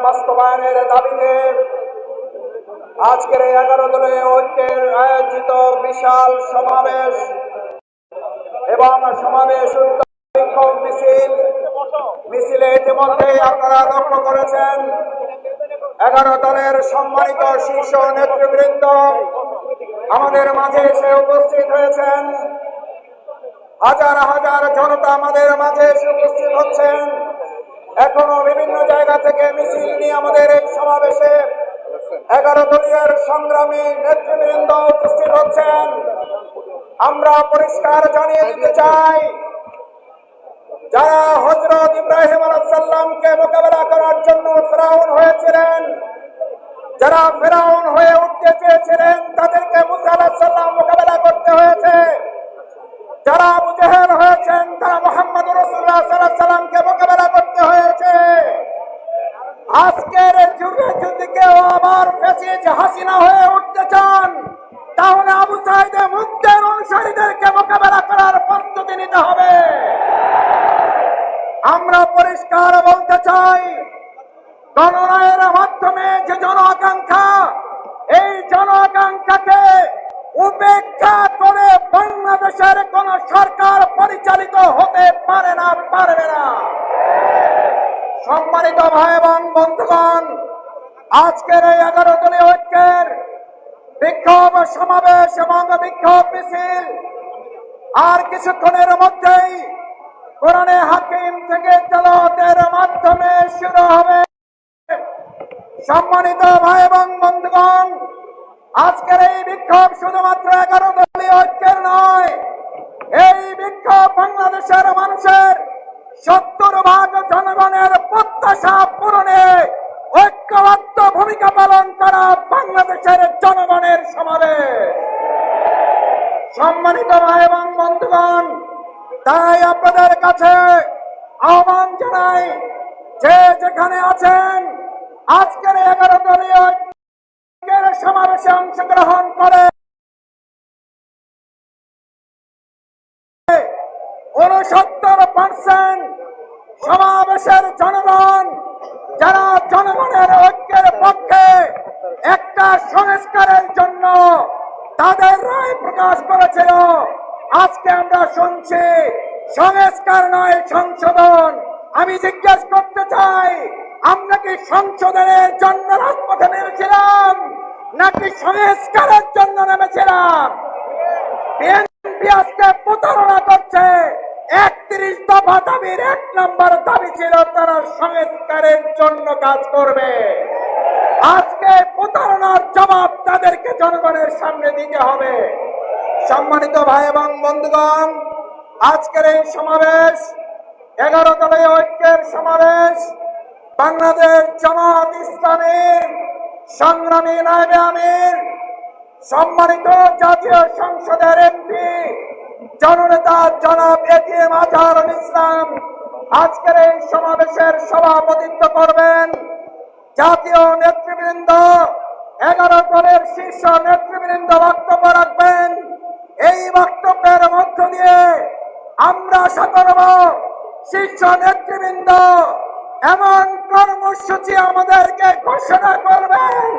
বাস্তবায়নের দাবিতে আজকের এই 11 দলীয় ঐক্যের আয়োজিত বিশাল সমাবেশ এবং সমাবেশ বিক্ষোভ মিছিলে ইতিমধ্যেই আপনারা লক্ষ্য করেছেন 11 দলের সম্মানিত শীর্ষ নেতৃবৃন্দ আমাদের মাঝে এসে উপস্থিত হয়েছেন। হাজার হাজার জনতা আমাদের মাঝে এসে উপস্থিত হচ্ছেন। এখনো বিভিন্ন জায়গা থেকে মিছিল নিয়ে আমাদের এই সমাবেশে 11 দলীয় সংগ্রামী নেতৃবৃন্দ উপস্থিত হচ্ছেন। আমরা পরিষ্কার জানিয়ে দিতে চাই, যারা হযরত ইব্রাহিম আলাইহিস সালামকে মোকাবেলা করার জন্য ফেরাউন হয়েছিলেন, যারা ফেরাউন হয়ে উঠতে চেয়েছিলেন, তাদেরকে মুসা আলাইহিস সালাম মোকাবেলা করতে হয়েছে। যারা আবু জেহেল হয়েছেন, তারা মুহাম্মদুর রাসূলুল্লাহ সাল্লাল্লাহু আলাইহি ওয়াসাল্লামকে মোকাবেলা করতে হয়েছে। আজকের যুগে যদি কেউ আবার ফ্যাসিস্ট হাসিনা হয়ে উঠতে চান, তাহলে আবু সাঈদের মুক্তির অনুসারীদেরকে মোকাবেলা করার প্রস্তুতি নিতে হবে। আমরা পরিষ্কার বলতে চাই, গণরায়ের মাধ্যমে যে জন আকাঙ্ক্ষা, এই জন আকাঙ্ক্ষাকে উপেক্ষা করে বাংলাদেশের কোন সরকার পরিচালিত হতে পারে না, পারবে না। সম্মানিত ভাই এবং বন্ধুগণ, আজকের এই 11 দলীয় ঐক্যের বিক্ষোভ সমাবেশ এবং বিক্ষোভ মিছিল আর কিছুক্ষণের মধ্যেই কোরআনে হাকিম থেকে তেলাওয়াতের মাধ্যমে শুরু হবে। সম্মানিত ভাই এবং বন্ধুগণ, আজকের এই বিক্ষোভ শুধুমাত্র 11 দলীয় ঐক্যের নয়, এই বিক্ষোভ বাংলাদেশের মানুষের 70% জনগণের প্রত্যাশা পূরণে ঐক্যবদ্ধ ভূমিকা পালন করা বাংলাদেশের জনগণের সমাবেশ। সম্মানিত ভাই এবং বন্ধুগণ, তাই আপনাদের কাছে আহ্বান জানাই, যে যেখানে আছেন আজকের 11 দলীয় ঐক্যের সমাবেশে অংশগ্রহণ করে 69% সমাবেশের জনগণ, যারা জনগণের ঐক্যের পক্ষে একটা সংস্কারের জন্য তাদের রায় প্রকাশ করেছিল। আজকে আমরা শুনছি সংস্কার নয় সংশোধন। আমি জিজ্ঞেস করতে চাই, আমরা কি সংশোধনের জন্য রাজপথে নেমেছিলাম নাকি সংস্কারের জন্য নেমেছিলাম? বিএনপি আজকে প্রতারণা করছে। 31 দফা দাবির 1 নম্বর দাবি ছিল তারা সংস্কারের জন্য কাজ করবে। আজকে প্রতারণার জবাব তাদেরকে জনগণের সামনে দিতে হবে। সম্মানিত ভাই এবং বন্ধুগণ, আজকের এই সমাবেশ 11 দলীয় ঐক্যের সমাবেশ বাংলাদেশ জামাত ইসলামীর সংগ্রামী নায়েবে আমির, সম্মানিত জাতীয় সংসদের এমপি জননেতা জনাব এটিএম আজহারুল ইসলাম আজকের এই সমাবেশের সভাপতিত্ব করবেন। জাতীয় নেতৃবৃন্দ, 11 দলের শীর্ষ নেতৃবৃন্দ বক্তব্য রাখবেন। এই বক্তব্যের মধ্য দিয়ে আমরা আশা করব শীর্ষ নেতৃবৃন্দ এমন কর্মসূচি আমাদেরকে ঘোষণা করবেন